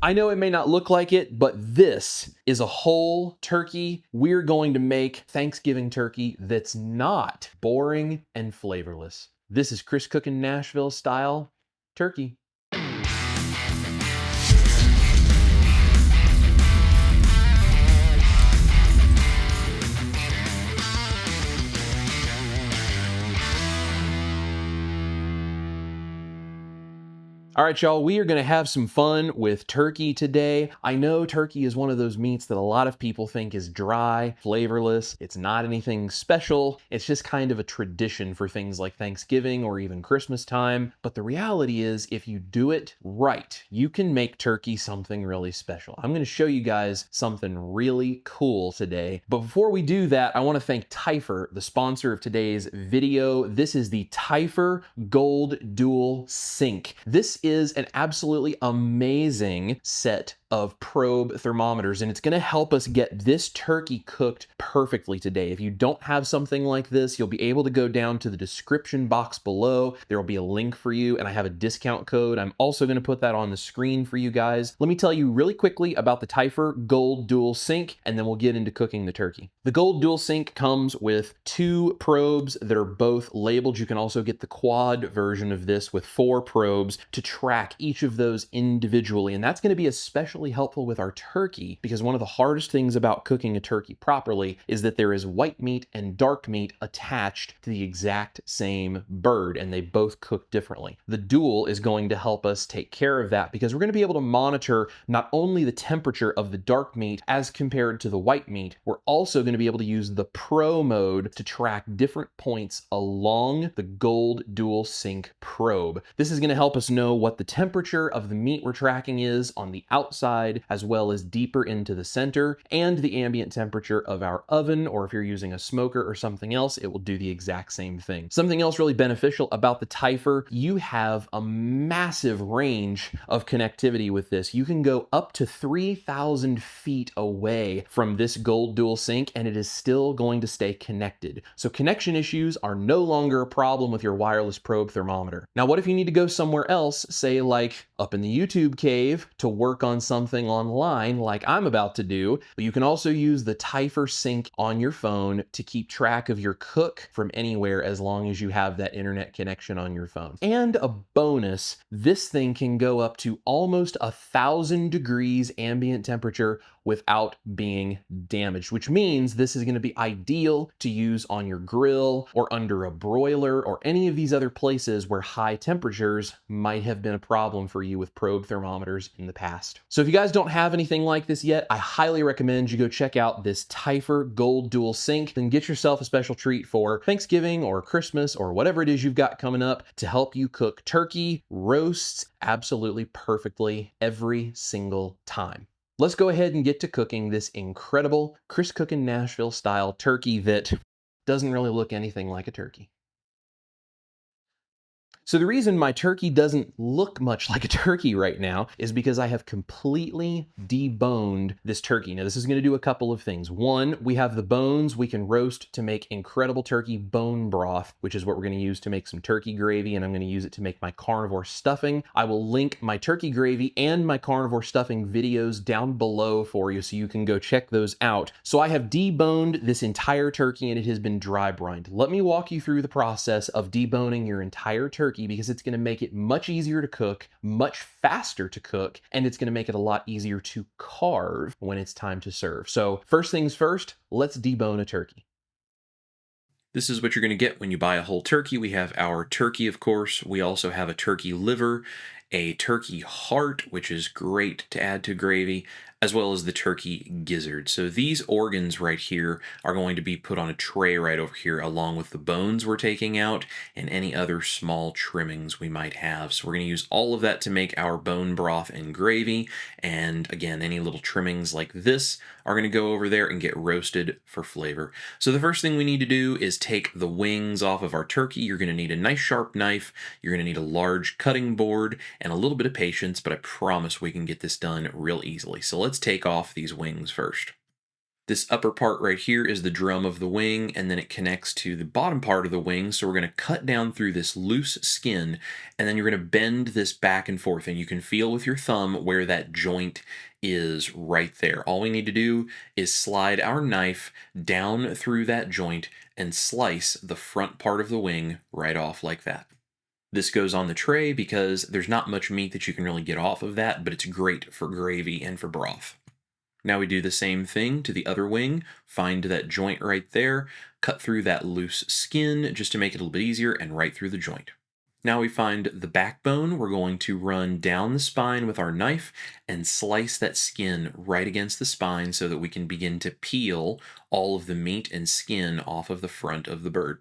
I know it may not look like it, but this is a whole turkey we're going to make Thanksgiving turkey that's not boring and flavorless. This is Chris Cookin' Nashville style turkey. All right, y'all, we are going to have some fun with turkey today. I know turkey is one of those meats that a lot of people think is dry, flavorless. It's not anything special. It's just kind of a tradition for things like Thanksgiving or even Christmas time. But the reality is, if you do it right, you can make turkey something really special. I'm going to show you guys something really cool today. But before we do that, I want to thank Typhur, the sponsor of today's video. This is the Typhur Gold Dual Sink. This is an absolutely amazing set of probe thermometers, and it's going to help us get this turkey cooked perfectly today. If you don't have something like this, you'll be able to go down to the description box below. There will be a link for you, and I have a discount code. I'm also going to put that on the screen for you guys. Let me tell you really quickly about the Typhur Gold Dual Sink, and then we'll get into cooking the turkey. The Gold Dual Sink comes with 2 probes that are both labeled. You can also get the quad version of this with 4 probes to track each of those individually, and that's going to be especially helpful with our turkey, because one of the hardest things about cooking a turkey properly is that there is white meat and dark meat attached to the exact same bird, and they both cook differently. The dual is going to help us take care of that, because we're going to be able to monitor not only the temperature of the dark meat as compared to the white meat, we're also going to be able to use the Pro mode to track different points along the Gold Dual Sink probe. This is going to help us know what the temperature of the meat we're tracking is on the outside, as well as deeper into the center, and the ambient temperature of our oven, or if you're using a smoker or something else, it will do the exact same thing. Something else really beneficial about the Typhur, you have a massive range of connectivity with this. You can go up to 3,000 feet away from this Gold Dual Sink, and it is still going to stay connected. So connection issues are no longer a problem with your wireless probe thermometer. Now, what if you need to go somewhere else, say like up in the YouTube cave, to work on something online like I'm about to do? But you can also use the Typhur Sync on your phone to keep track of your cook from anywhere, as long as you have that internet connection on your phone. And a bonus, this thing can go up to almost 1,000 degrees ambient temperature without being damaged, which means this is going to be ideal to use on your grill or under a broiler or any of these other places where high temperatures might have been a problem for you with probe thermometers in the past. So if you guys don't have anything like this yet, I highly recommend you go check out this Typhur Gold Dual Sink and get yourself a special treat for Thanksgiving or Christmas or whatever it is you've got coming up to help you cook turkey, roasts absolutely perfectly every single time. Let's go ahead and get to cooking this incredible Chris Cookin' Nashville style turkey that doesn't really look anything like a turkey. So the reason my turkey doesn't look much like a turkey right now is because I have completely deboned this turkey. Now, this is going to do a couple of things. One, we have the bones we can roast to make incredible turkey bone broth, which is what we're going to use to make some turkey gravy, and I'm going to use it to make my carnivore stuffing. I will link my turkey gravy and my carnivore stuffing videos down below for you so you can go check those out. So I have deboned this entire turkey, and it has been dry brined. Let me walk you through the process of deboning your entire turkey, because it's going to make it much easier to cook, much faster to cook, and it's going to make it a lot easier to carve when it's time to serve. So first things first, let's debone a turkey. This is what you're going to get when you buy a whole turkey. We have our turkey, of course. We also have a turkey liver, a turkey heart, which is great to add to gravy, as well as the turkey gizzard. So these organs right here are going to be put on a tray right over here, along with the bones we're taking out and any other small trimmings we might have. So we're going to use all of that to make our bone broth and gravy. And again, any little trimmings like this are going to go over there and get roasted for flavor. So the first thing we need to do is take the wings off of our turkey. You're going to need a nice sharp knife. You're going to need a large cutting board and a little bit of patience, but I promise we can get this done real easily. So let's take off these wings first. This upper part right here is the drum of the wing, and then it connects to the bottom part of the wing. So we're going to cut down through this loose skin, and then you're going to bend this back and forth, and you can feel with your thumb where that joint is right there. All we need to do is slide our knife down through that joint and slice the front part of the wing right off like that. This goes on the tray because there's not much meat that you can really get off of that, but it's great for gravy and for broth. Now we do the same thing to the other wing, find that joint right there, cut through that loose skin just to make it a little bit easier, and right through the joint. Now we find the backbone. We're going to run down the spine with our knife and slice that skin right against the spine so that we can begin to peel all of the meat and skin off of the front of the bird.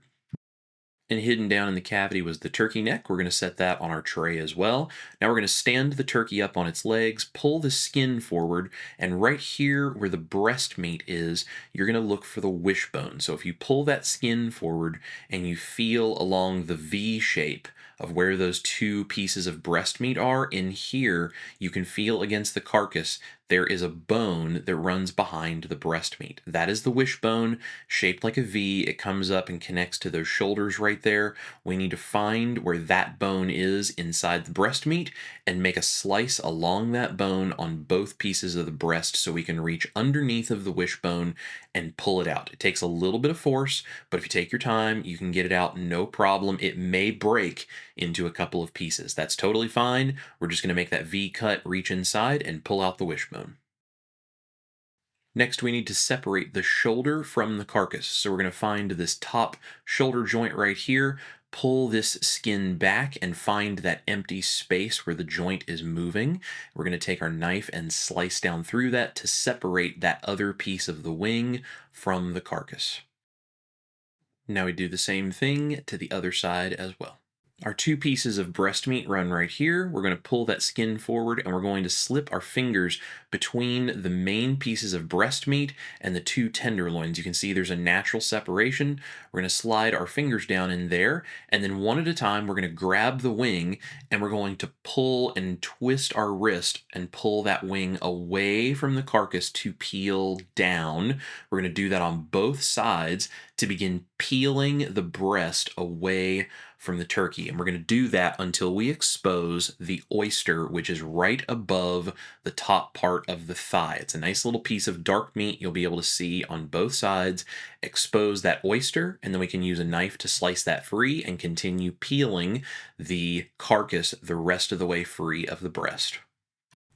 And hidden down in the cavity was the turkey neck. We're going to set that on our tray as well. Now we're going to stand the turkey up on its legs, pull the skin forward, and right here where the breast meat is, you're going to look for the wishbone. So if you pull that skin forward and you feel along the V shape of where those two pieces of breast meat are, in here you can feel against the carcass there is a bone that runs behind the breast meat. That is the wishbone, shaped like a V. It comes up and connects to those shoulders right there. We need to find where that bone is inside the breast meat and make a slice along that bone on both pieces of the breast so we can reach underneath of the wishbone and pull it out. It takes a little bit of force, but if you take your time, you can get it out no problem. It may break into a couple of pieces. That's totally fine. We're just going to make that V cut, reach inside, and pull out the wishbone. Next, we need to separate the shoulder from the carcass. So we're going to find this top shoulder joint right here, pull this skin back and find that empty space where the joint is moving. We're going to take our knife and slice down through that to separate that other piece of the wing from the carcass. Now we do the same thing to the other side as well. Our two pieces of breast meat run right here. We're going to pull that skin forward and we're going to slip our fingers between the main pieces of breast meat and the two tenderloins. You can see there's a natural separation. We're going to slide our fingers down in there, and then one at a time we're going to grab the wing and we're going to pull and twist our wrist and pull that wing away from the carcass to peel down. We're going to do that on both sides to begin peeling the breast away from the turkey. And we're going to do that until we expose the oyster, which is right above the top part of the thigh. It's a nice little piece of dark meat you'll be able to see on both sides. Expose that oyster, and then we can use a knife to slice that free and continue peeling the carcass the rest of the way free of the breast.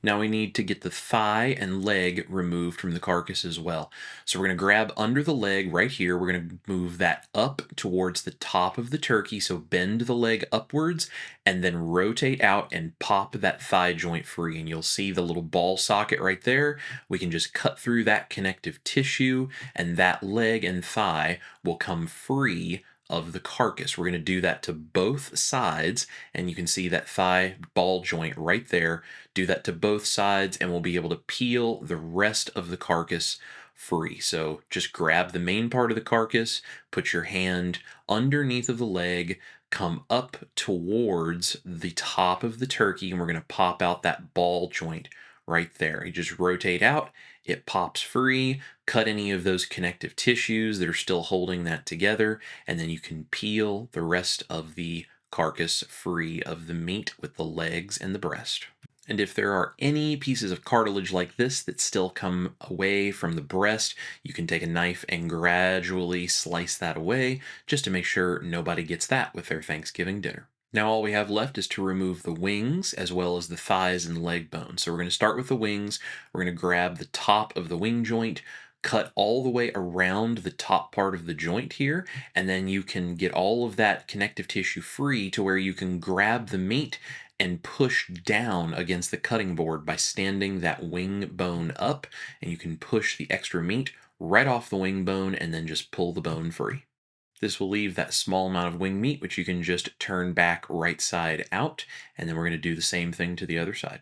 Now we need to get the thigh and leg removed from the carcass as well. So we're going to grab under the leg right here. We're going to move that up towards the top of the turkey. So bend the leg upwards and then rotate out and pop that thigh joint free. And you'll see the little ball socket right there. We can just cut through that connective tissue and that leg and thigh will come free of the carcass. We're going to do that to both sides, and you can see that thigh ball joint right there. Do that to both sides and we'll be able to peel the rest of the carcass free. So just grab the main part of the carcass, put your hand underneath of the leg, come up towards the top of the turkey, and we're going to pop out that ball joint right there. You just rotate out, it pops free, cut any of those connective tissues that are still holding that together, and then you can peel the rest of the carcass free of the meat with the legs and the breast. And if there are any pieces of cartilage like this that still come away from the breast, you can take a knife and gradually slice that away just to make sure nobody gets that with their Thanksgiving dinner. Now all we have left is to remove the wings as well as the thighs and leg bones. So we're going to start with the wings. We're going to grab the top of the wing joint, cut all the way around the top part of the joint here, and then you can get all of that connective tissue free to where you can grab the meat and push down against the cutting board by standing that wing bone up, and you can push the extra meat right off the wing bone and then just pull the bone free. This will leave that small amount of wing meat, which you can just turn back right side out, and then we're going to do the same thing to the other side.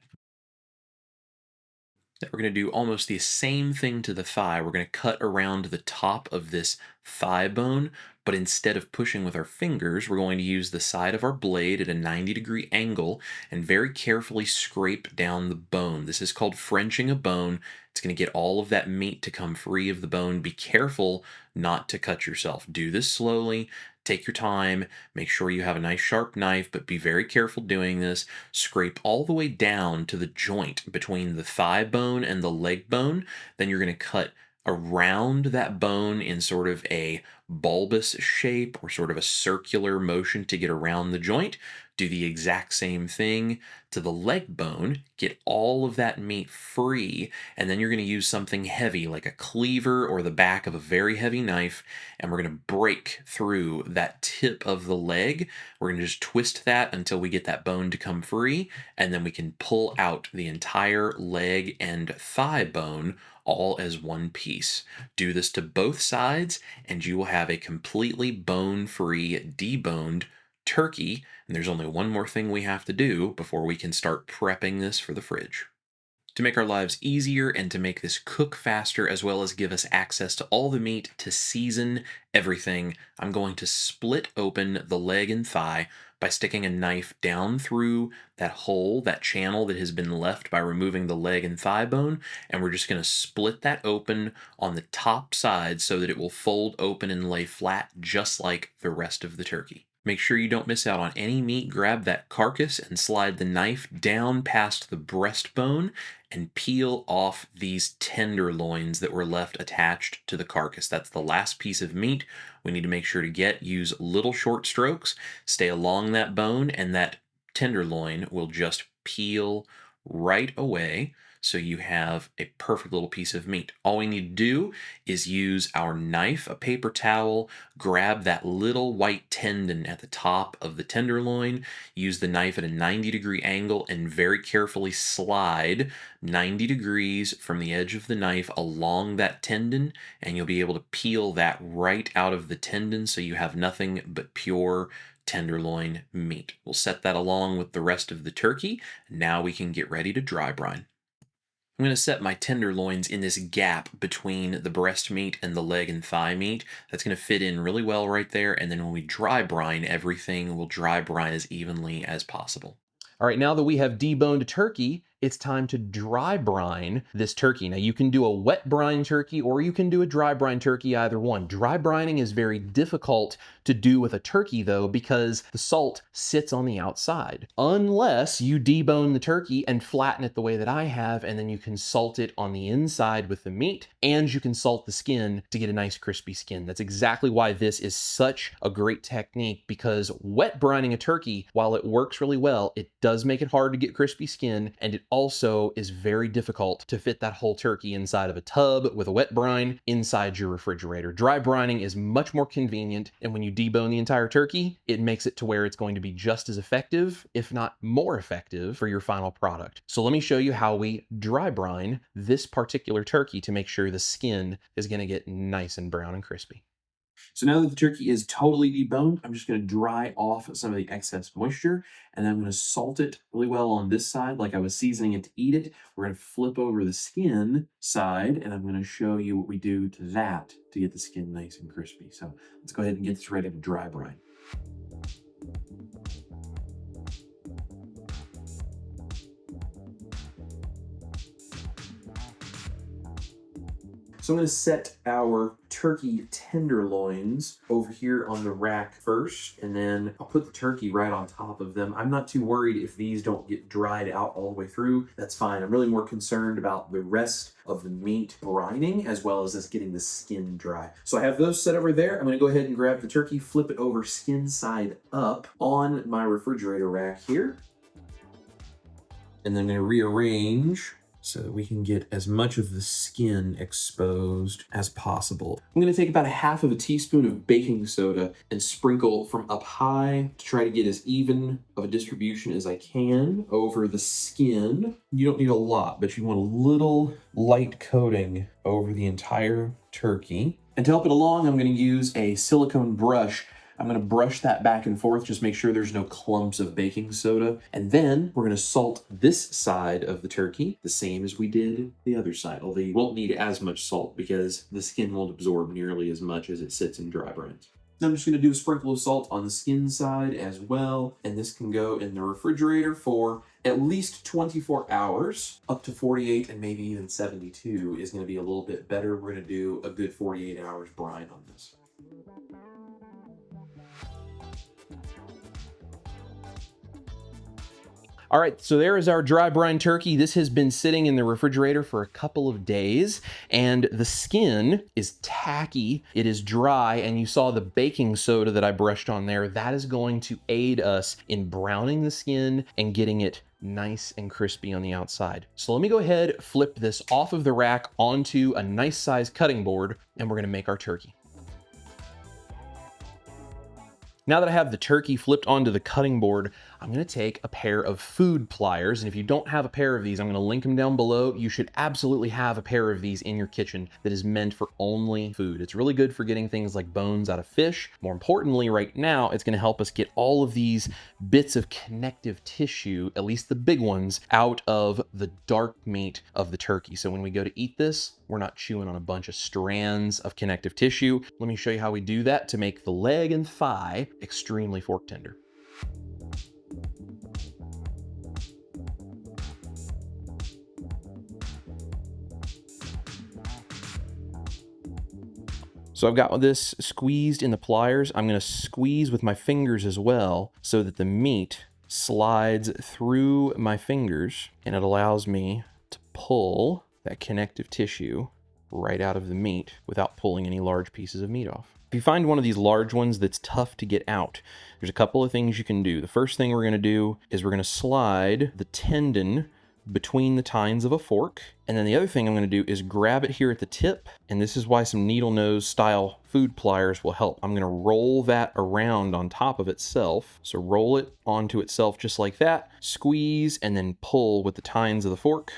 Now we're going to do almost the same thing to the thigh. We're going to cut around the top of this thigh bone, but instead of pushing with our fingers, we're going to use the side of our blade at a 90-degree angle and very carefully scrape down the bone. This is called Frenching a bone. It's going to get all of that meat to come free of the bone. Be careful not to cut yourself. Do this slowly. Take your time. Make sure you have a nice sharp knife, but be very careful doing this. Scrape all the way down to the joint between the thigh bone and the leg bone. Then you're going to cut around that bone in sort of a bulbous shape or sort of a circular motion to get around the joint. Do the exact same thing to the leg bone, get all of that meat free, and then you're going to use something heavy like a cleaver or the back of a very heavy knife, and we're going to break through that tip of the leg. We're going to just twist that until we get that bone to come free, and then we can pull out the entire leg and thigh bone all as one piece. Do this to both sides, and you will have a completely bone-free, deboned turkey. And there's only one more thing we have to do before we can start prepping this for the fridge. To make our lives easier and to make this cook faster, as well as give us access to all the meat to season everything, I'm going to split open the leg and thigh by sticking a knife down through that hole, that channel that has been left by removing the leg and thigh bone, and we're just going to split that open on the top side so that it will fold open and lay flat just like the rest of the turkey. Make sure you don't miss out on any meat. Grab that carcass and slide the knife down past the breastbone and peel off these tenderloins that were left attached to the carcass. That's the last piece of meat we need to make sure to get. Use little short strokes, stay along that bone, and that tenderloin will just peel right away. So you have a perfect little piece of meat. All we need to do is use our knife, a paper towel, grab that little white tendon at the top of the tenderloin, use the knife at a 90-degree angle, and very carefully slide 90 degrees from the edge of the knife along that tendon, and you'll be able to peel that right out of the tendon so you have nothing but pure tenderloin meat. We'll set that along with the rest of the turkey. Now we can get ready to dry brine. I'm going to set my tenderloins in this gap between the breast meat and the leg and thigh meat. That's going to fit in really well right there, and then when we dry brine everything, we'll dry brine as evenly as possible. All right, now that we have deboned a turkey, it's time to dry brine this turkey. Now you can do a wet brine turkey or you can do a dry brine turkey, either one. Dry brining is very difficult to do with a turkey though, because the salt sits on the outside. Unless you debone the turkey and flatten it the way that I have, and then you can salt it on the inside with the meat, and you can salt the skin to get a nice crispy skin. That's exactly why this is such a great technique, because wet brining a turkey, while it works really well, it does make it hard to get crispy skin, and it also is very difficult to fit that whole turkey inside of a tub with a wet brine inside your refrigerator. Dry brining is much more convenient, and when you debone the entire turkey, it makes it to where it's going to be just as effective, if not more effective, for your final product. So let me show you how we dry brine this particular turkey to make sure the skin is going to get nice and brown and crispy. So now that the turkey is totally deboned, I'm just going to dry off some of the excess moisture, and then I'm going to salt it really well on this side like I was seasoning it to eat it. We're going to flip over the skin side, and I'm going to show you what we do to that to get the skin nice and crispy. So let's go ahead and get this ready to dry brine. So I'm going to set our turkey tenderloins over here on the rack first, and then I'll put the turkey right on top of them. I'm not too worried if these don't get dried out all the way through. That's fine. I'm really more concerned about the rest of the meat brining as well as us getting the skin dry. So I have those set over there. I'm going to go ahead and grab the turkey, flip it over skin side up on my refrigerator rack here. And then I'm going to rearrange so that we can get as much of the skin exposed as possible. I'm going to take about a half of a teaspoon of baking soda and sprinkle from up high to try to get as even of a distribution as I can over the skin. You don't need a lot, but you want a little light coating over the entire turkey. And to help it along, I'm going to use a silicone brush. I'm going to brush that back and forth, just make sure there's no clumps of baking soda. And then we're going to salt this side of the turkey the same as we did the other side. Although you won't need as much salt because the skin won't absorb nearly as much as it sits in dry brines. I'm just going to do a sprinkle of salt on the skin side as well, and this can go in the refrigerator for at least 24 hours, up to 48 and maybe even 72 is going to be a little bit better. We're going to do a good 48 hours brine on this. All right, so there is our dry brine turkey. This has been sitting in the refrigerator for a couple of days, and the skin is tacky, it is dry, and you saw the baking soda that I brushed on there. That is going to aid us in browning the skin and getting it nice and crispy on the outside. So let me go ahead, flip this off of the rack onto a nice size cutting board, and we're gonna make our turkey. Now that I have the turkey flipped onto the cutting board, I'm gonna take a pair of food pliers, and if you don't have a pair of these, I'm gonna link them down below. You should absolutely have a pair of these in your kitchen that is meant for only food. It's really good for getting things like bones out of fish. More importantly, right now, it's gonna help us get all of these bits of connective tissue, at least the big ones, out of the dark meat of the turkey. So when we go to eat this, we're not chewing on a bunch of strands of connective tissue. Let me show you how we do that to make the leg and thigh extremely fork tender. So I've got this squeezed in the pliers. I'm gonna squeeze with my fingers as well so that the meat slides through my fingers, and it allows me to pull that connective tissue right out of the meat without pulling any large pieces of meat off. If you find one of these large ones that's tough to get out, there's a couple of things you can do. The first thing we're gonna do is we're gonna slide the tendon between the tines of a fork. And then the other thing I'm gonna do is grab it here at the tip, and this is why some needle nose style food pliers will help. I'm gonna roll that around on top of itself. So roll it onto itself just like that, squeeze, and then pull with the tines of the fork,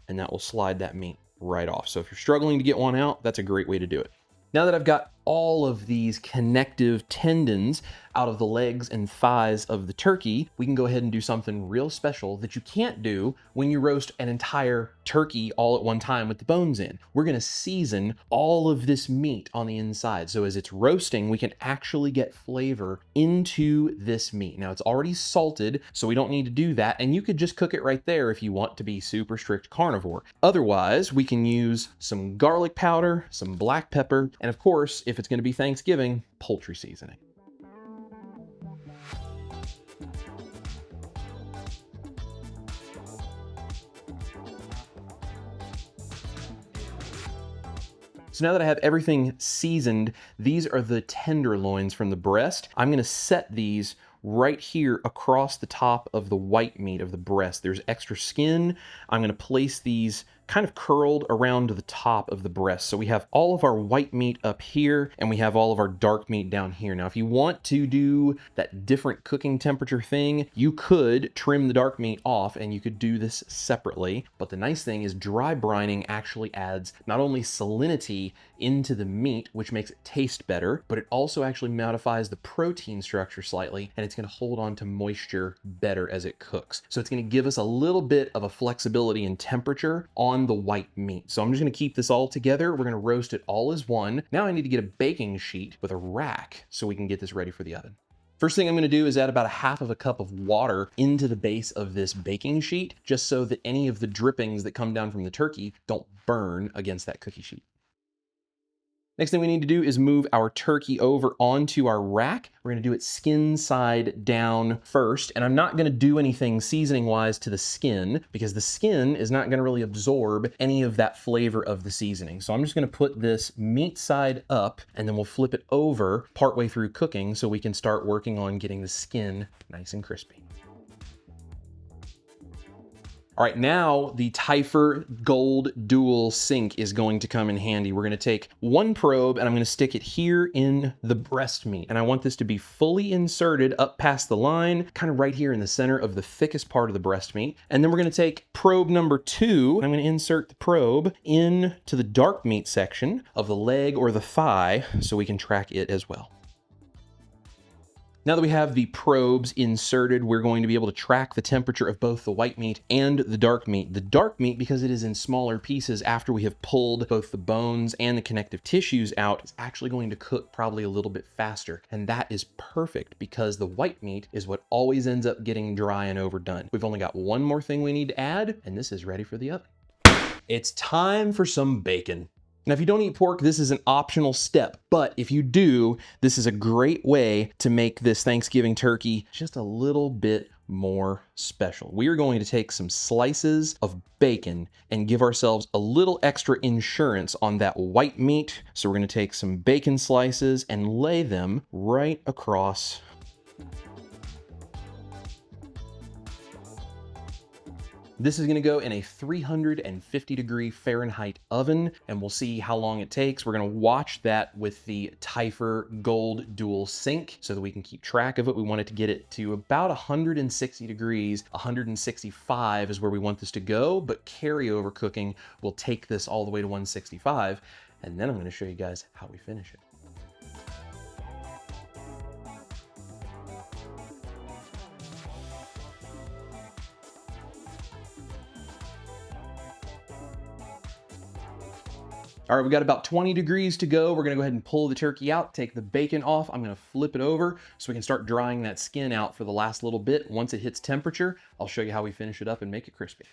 and that will slide that meat right off. So if you're struggling to get one out, that's a great way to do it. Now that I've got all of these connective tendons out of the legs and thighs of the turkey, we can go ahead and do something real special that you can't do when you roast an entire turkey all at one time with the bones in. We're gonna season all of this meat on the inside. So as it's roasting, we can actually get flavor into this meat. Now it's already salted, so we don't need to do that. And you could just cook it right there if you want to be super strict carnivore. Otherwise, we can use some garlic powder, some black pepper, and of course, if it's gonna be Thanksgiving, poultry seasoning. So now that I have everything seasoned, these are the tenderloins from the breast. I'm gonna set these right here across the top of the white meat of the breast. There's extra skin. I'm gonna place these kind of curled around the top of the breast. So we have all of our white meat up here, and we have all of our dark meat down here. Now, if you want to do that different cooking temperature thing, you could trim the dark meat off and you could do this separately. But the nice thing is dry brining actually adds not only salinity into the meat, which makes it taste better, but it also actually modifies the protein structure slightly, and it's gonna hold on to moisture better as it cooks. So it's gonna give us a little bit of a flexibility in temperature on the white meat. So I'm just gonna keep this all together. We're gonna roast it all as one. Now I need to get a baking sheet with a rack so we can get this ready for the oven. First thing I'm gonna do is add about 1/2 cup of water into the base of this baking sheet, just so that any of the drippings that come down from the turkey don't burn against that cookie sheet. Next thing we need to do is move our turkey over onto our rack. We're gonna do it skin side down first, and I'm not gonna do anything seasoning wise to the skin because the skin is not gonna really absorb any of that flavor of the seasoning. So I'm just gonna put this meat side up, and then we'll flip it over partway through cooking so we can start working on getting the skin nice and crispy. All right, now the Typhur Gold Dual Sink is going to come in handy. We're gonna take one probe and I'm gonna stick it here in the breast meat. And I want this to be fully inserted up past the line, kind of right here in the center of the thickest part of the breast meat. And then we're gonna take probe number 2. I'm gonna insert the probe into the dark meat section of the leg or the thigh so we can track it as well. Now that we have the probes inserted, we're going to be able to track the temperature of both the white meat and the dark meat. The dark meat, because it is in smaller pieces after we have pulled both the bones and the connective tissues out, is actually going to cook probably a little bit faster. And that is perfect because the white meat is what always ends up getting dry and overdone. We've only got one more thing we need to add, and this is ready for the oven. It's time for some bacon. Now, if you don't eat pork, this is an optional step, but if you do, this is a great way to make this Thanksgiving turkey just a little bit more special. We are going to take some slices of bacon and give ourselves a little extra insurance on that white meat. So we're going to take some bacon slices and lay them right across. This is gonna go in a 350-degree Fahrenheit oven, and we'll see how long it takes. We're gonna watch that with the Typhur Gold Dual Sync so that we can keep track of it. We want it to get it to about 160 degrees. 165 is where we want this to go, but carryover cooking will take this all the way to 165, and then I'm gonna show you guys how we finish it. All right, we got about 20 degrees to go. We're gonna go ahead and pull the turkey out, take the bacon off. I'm gonna flip it over so we can start drying that skin out for the last little bit. Once it hits temperature, I'll show you how we finish it up and make it crispy.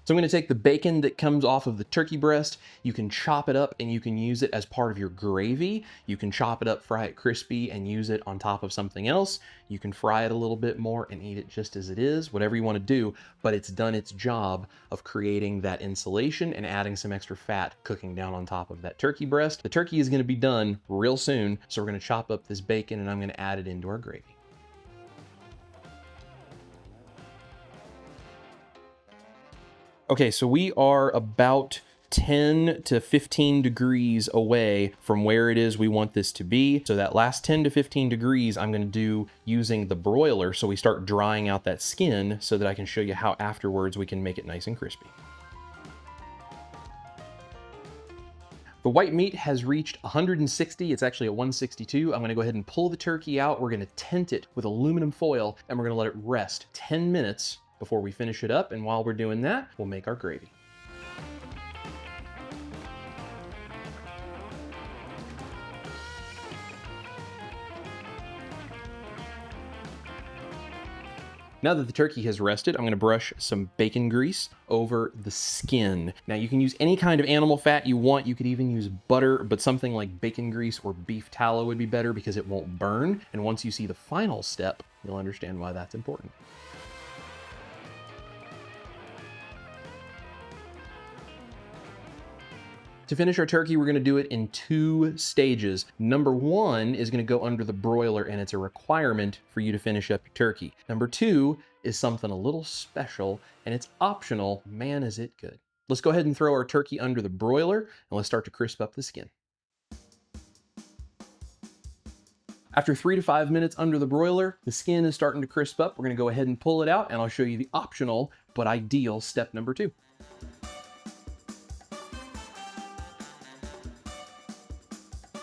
So I'm gonna take the bacon that comes off of the turkey breast. You can chop it up and you can use it as part of your gravy. You can chop it up, fry it crispy, and use it on top of something else. You can fry it a little bit more and eat it just as it is, whatever you wanna do, but it's done its job of creating that insulation and adding some extra fat cooking down on top of that turkey breast. The turkey is gonna be done real soon, so we're gonna chop up this bacon and I'm gonna add it into our gravy. Okay, so we are about 10 to 15 degrees away from where it is we want this to be. So that last 10 to 15 degrees, I'm gonna do using the broiler so we start drying out that skin so that I can show you how afterwards we can make it nice and crispy. The white meat has reached 160, it's actually at 162. I'm gonna go ahead and pull the turkey out. We're gonna tent it with aluminum foil and we're gonna let it rest 10 minutes before we finish it up. And while we're doing that, we'll make our gravy. Now that the turkey has rested, I'm gonna brush some bacon grease over the skin. Now you can use any kind of animal fat you want. You could even use butter, but something like bacon grease or beef tallow would be better because it won't burn. And once you see the final step, you'll understand why that's important. To finish our turkey, we're gonna do it in 2 stages. Number 1 is gonna go under the broiler, and it's a requirement for you to finish up your turkey. Number 2 is something a little special, and it's optional. Man, is it good. Let's go ahead and throw our turkey under the broiler, and let's start to crisp up the skin. After 3 to 5 minutes under the broiler, the skin is starting to crisp up. We're gonna go ahead and pull it out, and I'll show you the optional but ideal step number 2.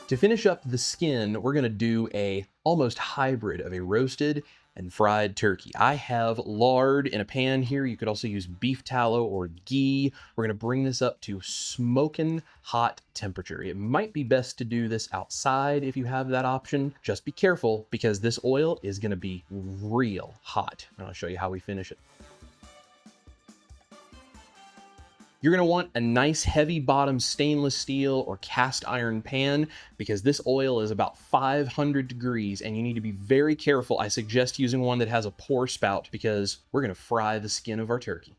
To finish up the skin, we're gonna do a almost hybrid of a roasted and fried turkey. I have lard in a pan here. You could also use beef tallow or ghee. We're gonna bring this up to smoking hot temperature. It might be best to do this outside if you have that option. Just be careful because this oil is gonna be real hot. And I'll show you how we finish it. You're gonna want a nice heavy bottom stainless steel or cast iron pan because this oil is about 500 degrees and you need to be very careful. I suggest using one that has a pour spout because we're gonna fry the skin of our turkey.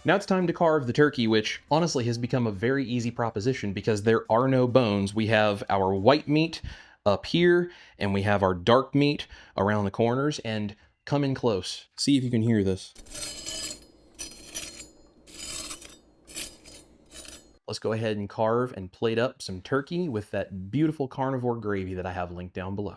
Now it's time to carve the turkey, which honestly has become a very easy proposition because there are no bones. We have our white meat up here, and we have our dark meat around the corners, and come in close. See if you can hear this. Let's go ahead and carve and plate up some turkey with that beautiful carnivore gravy that I have linked down below.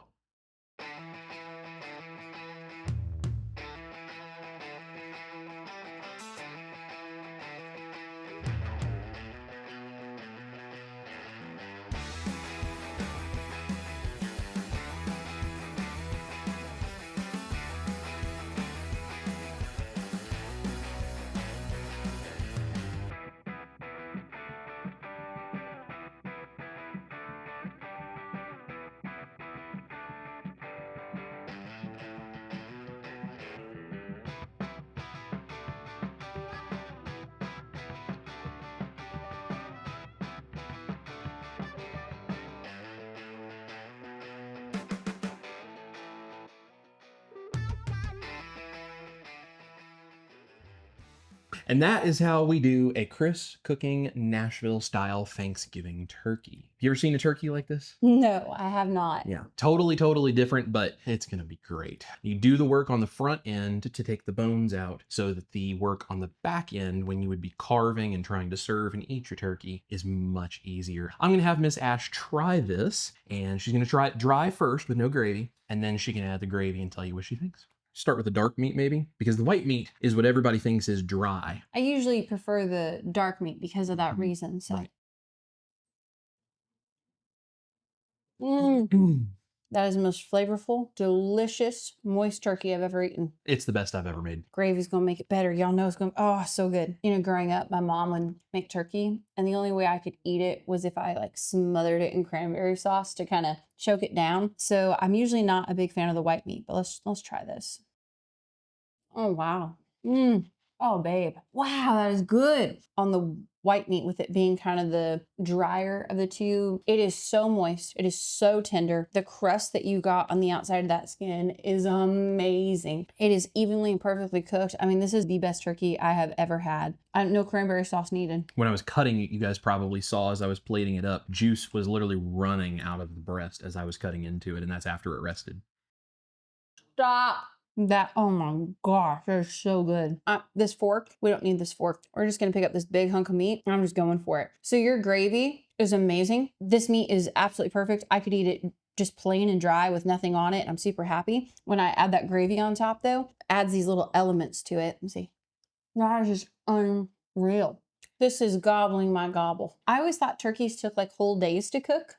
And that is how we do a Chris Cooking Nashville style Thanksgiving turkey. Have you ever seen a turkey like this? No, I have not. Yeah, totally different, but it's gonna be great. You do the work on the front end to take the bones out so that the work on the back end, when you would be carving and trying to serve and eat your turkey, is much easier. I'm gonna have Miss Ash try this, and she's gonna try it dry first with no gravy, and then she can add the gravy and tell you what she thinks. Start with the dark meat maybe, because the white meat is what everybody thinks is dry. I usually prefer the dark meat because of that reason. So, Right. That is the most flavorful, delicious, moist turkey I've ever eaten. It's the best I've ever made. Gravy's gonna make it better. Y'all know it's gonna, oh, so good. You know, growing up, my mom would make turkey, and the only way I could eat it was if I like smothered it in cranberry sauce to kind of choke it down. So I'm usually not a big fan of the white meat, but let's try this. Oh, wow. Oh, babe. Wow, that is good. On the white meat, with it being kind of the drier of the two, it is so moist. It is so tender. The crust that you got on the outside of that skin is amazing. It is evenly and perfectly cooked. I mean, this is the best turkey I have ever had. No cranberry sauce needed. When I was cutting it, you guys probably saw as I was plating it up, juice was literally running out of the breast as I was cutting into it, and that's after it rested. Stop. That, oh my gosh, that is so good. This fork, we don't need this fork. We're just gonna pick up this big hunk of meat, and I'm just going for it. So your gravy is amazing. This meat is absolutely perfect. I could eat it just plain and dry with nothing on it. I'm super happy. When I add that gravy on top though, adds these little elements to it. Let's see. That is just unreal. This is gobbling my gobble. I always thought turkeys took like whole days to cook.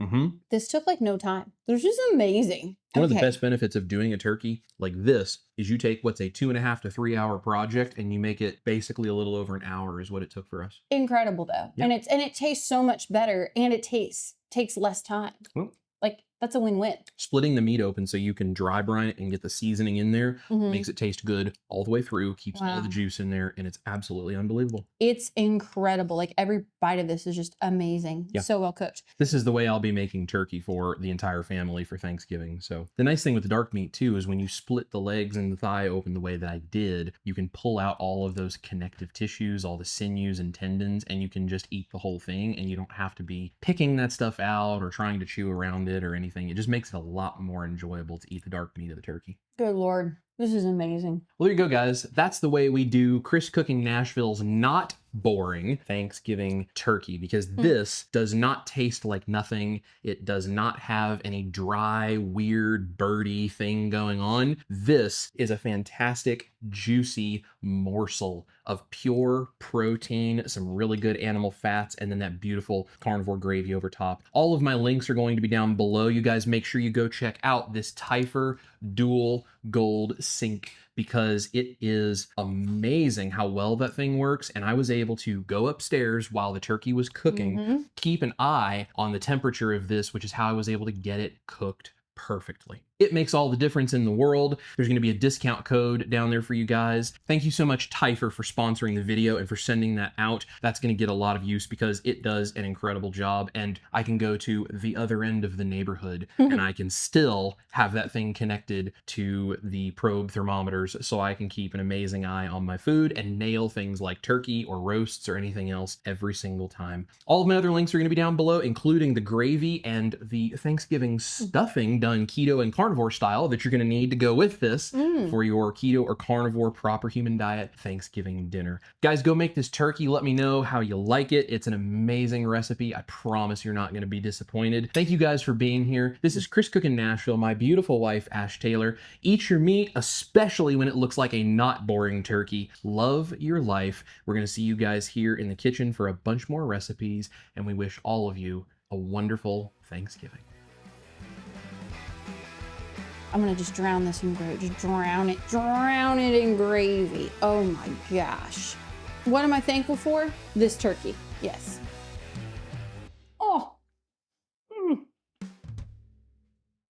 This took like no time. This is amazing. One of the best benefits of doing a turkey like this is you take what's a 2.5 to 3 hour project and you make it basically a little over an hour is what it took for us. Incredible though. Yep. And it tastes so much better, and it takes less time. Well, like that's a win-win. Splitting the meat open so you can dry brine it and get the seasoning in there makes it taste good all the way through, keeps all the juice in there, and it's absolutely unbelievable. It's incredible. Like every bite of this is just amazing. Yeah. So well cooked. This is the way I'll be making turkey for the entire family for Thanksgiving. So the nice thing with the dark meat too is when you split the legs and the thigh open the way that I did, you can pull out all of those connective tissues, all the sinews and tendons, and you can just eat the whole thing, and you don't have to be picking that stuff out or trying to chew around it or anything. It just makes it a lot more enjoyable to eat the dark meat of the turkey. Good Lord. This is amazing. Well, there you go, guys. That's the way we do Chris Cooking Nashville's not boring Thanksgiving turkey, because this does not taste like nothing. It does not have any dry, weird, birdy thing going on. This is a fantastic, juicy morsel of pure protein, some really good animal fats, and then that beautiful carnivore gravy over top. All of my links are going to be down below. You guys make sure you go check out this Typhur dual gold sink, because it is amazing how well that thing works. And I was able to go upstairs while the turkey was cooking, keep an eye on the temperature of this, which is how I was able to get it cooked perfectly. It makes all the difference in the world. There's going to be a discount code down there for you guys. Thank you so much, Typhur, for sponsoring the video and for sending that out. That's going to get a lot of use because it does an incredible job, and I can go to the other end of the neighborhood and I can still have that thing connected to the probe thermometers so I can keep an amazing eye on my food and nail things like turkey or roasts or anything else every single time. All of my other links are going to be down below, including the gravy and the Thanksgiving stuffing done keto and carnivore style that you're going to need to go with this for your keto or carnivore proper human diet Thanksgiving dinner. Guys, go make this turkey. Let me know how you like it. It's an amazing recipe. I promise you're not going to be disappointed. Thank you guys for being here. This is Chris Cookin' Nashville, my beautiful wife, Ash Taylor. Eat your meat, especially when it looks like a not boring turkey. Love your life. We're going to see you guys here in the kitchen for a bunch more recipes, and we wish all of you a wonderful Thanksgiving. I'm gonna just drown this in gravy. Just drown it in gravy. Oh my gosh. What am I thankful for? This turkey, yes.